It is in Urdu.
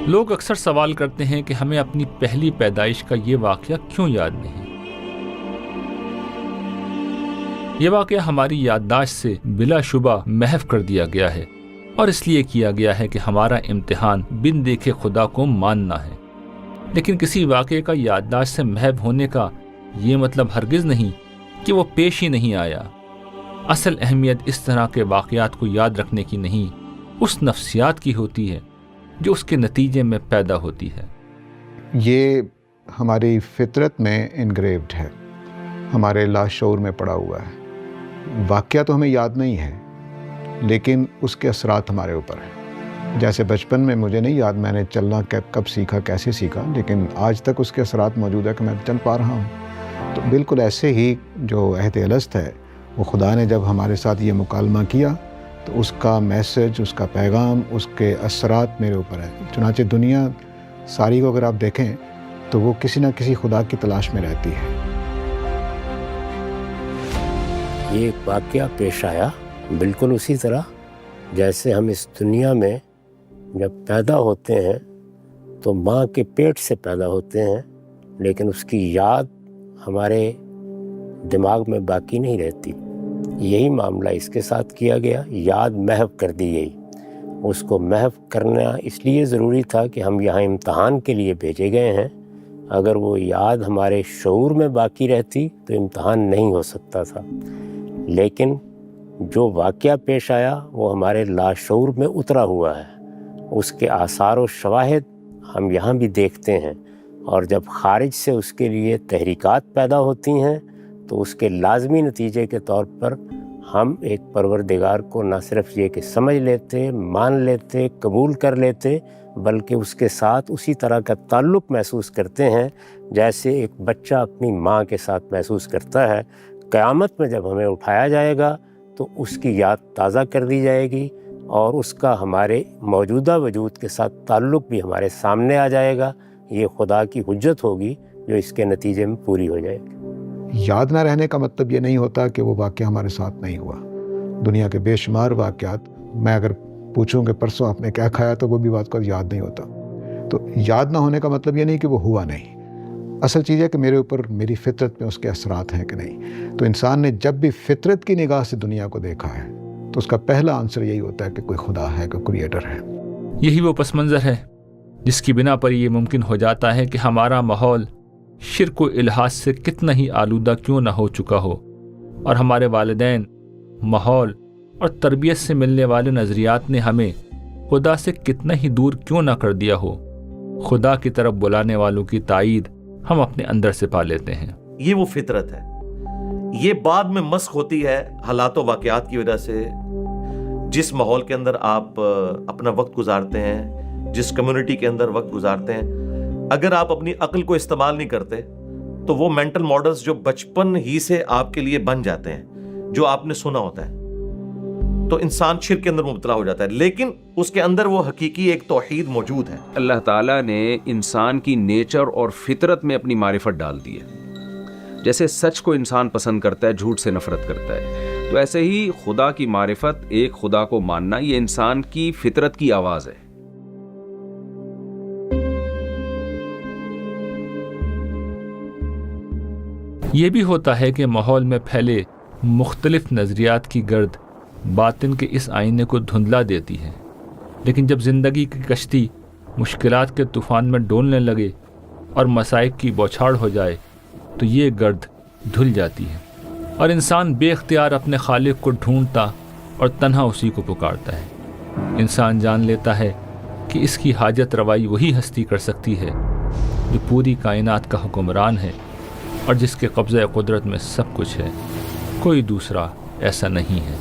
لوگ اکثر سوال کرتے ہیں کہ ہمیں اپنی پہلی پیدائش کا یہ واقعہ کیوں یاد نہیں؟ یہ واقعہ ہماری یادداشت سے بلا شبہ محو کر دیا گیا ہے، اور اس لیے کیا گیا ہے کہ ہمارا امتحان بن دیکھے خدا کو ماننا ہے۔ لیکن کسی واقعے کا یادداشت سے محو ہونے کا یہ مطلب ہرگز نہیں کہ وہ پیش ہی نہیں آیا۔ اصل اہمیت اس طرح کے واقعات کو یاد رکھنے کی نہیں، اس نفسیات کی ہوتی ہے جو اس کے نتیجے میں پیدا ہوتی ہے۔ یہ ہماری فطرت میں انگریوڈ ہے، ہمارے لاشعور میں پڑا ہوا ہے۔ واقعہ تو ہمیں یاد نہیں ہے، لیکن اس کے اثرات ہمارے اوپر ہیں۔ جیسے بچپن میں مجھے نہیں یاد میں نے چلنا کب سیکھا، کیسے سیکھا، لیکن آج تک اس کے اثرات موجود ہے کہ میں چل پا رہا ہوں۔ تو بالکل ایسے ہی جو عہد الست ہے، وہ خدا نے جب ہمارے ساتھ یہ مکالمہ کیا تو اس کا میسج، اس کا پیغام، اس کے اثرات میرے اوپر ہے۔ چنانچہ دنیا ساری کو اگر آپ دیکھیں تو وہ کسی نہ کسی خدا کی تلاش میں رہتی ہے۔ یہ ایک واقعہ پیش آیا بالکل اسی طرح جیسے ہم اس دنیا میں جب پیدا ہوتے ہیں تو ماں کے پیٹ سے پیدا ہوتے ہیں، لیکن اس کی یاد ہمارے دماغ میں باقی نہیں رہتی۔ یہی معاملہ اس کے ساتھ کیا گیا، یاد محو کر دی گئی۔ اس کو محو کرنا اس لیے ضروری تھا کہ ہم یہاں امتحان کے لیے بھیجے گئے ہیں۔ اگر وہ یاد ہمارے شعور میں باقی رہتی تو امتحان نہیں ہو سکتا تھا، لیکن جو واقعہ پیش آیا وہ ہمارے لاشعور میں اترا ہوا ہے۔ اس کے آثار و شواہد ہم یہاں بھی دیکھتے ہیں، اور جب خارج سے اس کے لیے تحریکات پیدا ہوتی ہیں تو اس کے لازمی نتیجے کے طور پر ہم ایک پروردگار کو نہ صرف یہ کہ سمجھ لیتے، مان لیتے، قبول کر لیتے، بلکہ اس کے ساتھ اسی طرح کا تعلق محسوس کرتے ہیں جیسے ایک بچہ اپنی ماں کے ساتھ محسوس کرتا ہے۔ قیامت میں جب ہمیں اٹھایا جائے گا تو اس کی یاد تازہ کر دی جائے گی، اور اس کا ہمارے موجودہ وجود کے ساتھ تعلق بھی ہمارے سامنے آ جائے گا۔ یہ خدا کی حجت ہوگی جو اس کے نتیجے میں پوری ہو جائے گی۔ یاد نہ رہنے کا مطلب یہ نہیں ہوتا کہ وہ واقعہ ہمارے ساتھ نہیں ہوا۔ دنیا کے بے شمار واقعات، میں اگر پوچھوں کہ پرسوں آپ نے کیا کھایا تو وہ بھی بات کو یاد نہیں ہوتا۔ تو یاد نہ ہونے کا مطلب یہ نہیں کہ وہ ہوا نہیں۔ اصل چیز ہے کہ میرے اوپر، میری فطرت میں اس کے اثرات ہیں کہ نہیں۔ تو انسان نے جب بھی فطرت کی نگاہ سے دنیا کو دیکھا ہے تو اس کا پہلا آنسر یہی ہوتا ہے کہ کوئی خدا ہے، کوئی کریٹر ہے۔ یہی وہ پس منظر ہے جس کی بنا پر یہ ممکن ہو جاتا ہے کہ ہمارا ماحول شرک و الحاد سے کتنا ہی آلودہ کیوں نہ ہو چکا ہو، اور ہمارے والدین، ماحول اور تربیت سے ملنے والے نظریات نے ہمیں خدا سے کتنا ہی دور کیوں نہ کر دیا ہو، خدا کی طرف بلانے والوں کی تائید ہم اپنے اندر سے پا لیتے ہیں۔ یہ وہ فطرت ہے، یہ بعد میں مسخ ہوتی ہے حالات و واقعات کی وجہ سے۔ جس ماحول کے اندر آپ اپنا وقت گزارتے ہیں، جس کمیونٹی کے اندر وقت گزارتے ہیں، اگر آپ اپنی عقل کو استعمال نہیں کرتے تو وہ مینٹل ماڈلز جو بچپن ہی سے آپ کے لیے بن جاتے ہیں، جو آپ نے سنا ہوتا ہے، تو انسان شرک کے اندر مبتلا ہو جاتا ہے، لیکن اس کے اندر وہ حقیقی ایک توحید موجود ہے۔ اللہ تعالیٰ نے انسان کی نیچر اور فطرت میں اپنی معرفت ڈال دی ہے۔ جیسے سچ کو انسان پسند کرتا ہے، جھوٹ سے نفرت کرتا ہے، تو ایسے ہی خدا کی معرفت، ایک خدا کو ماننا، یہ انسان کی فطرت کی آواز ہے۔ یہ بھی ہوتا ہے کہ ماحول میں پھیلے مختلف نظریات کی گرد باطن کے اس آئینے کو دھندلا دیتی ہے، لیکن جب زندگی کی کشتی مشکلات کے طوفان میں ڈولنے لگے اور مصائب کی بوچھاڑ ہو جائے تو یہ گرد دھل جاتی ہے، اور انسان بے اختیار اپنے خالق کو ڈھونڈتا اور تنہا اسی کو پکارتا ہے۔ انسان جان لیتا ہے کہ اس کی حاجت روائی وہی ہستی کر سکتی ہے جو پوری کائنات کا حکمران ہے اور جس کے قبضہ قدرت میں سب کچھ ہے، کوئی دوسرا ایسا نہیں ہے۔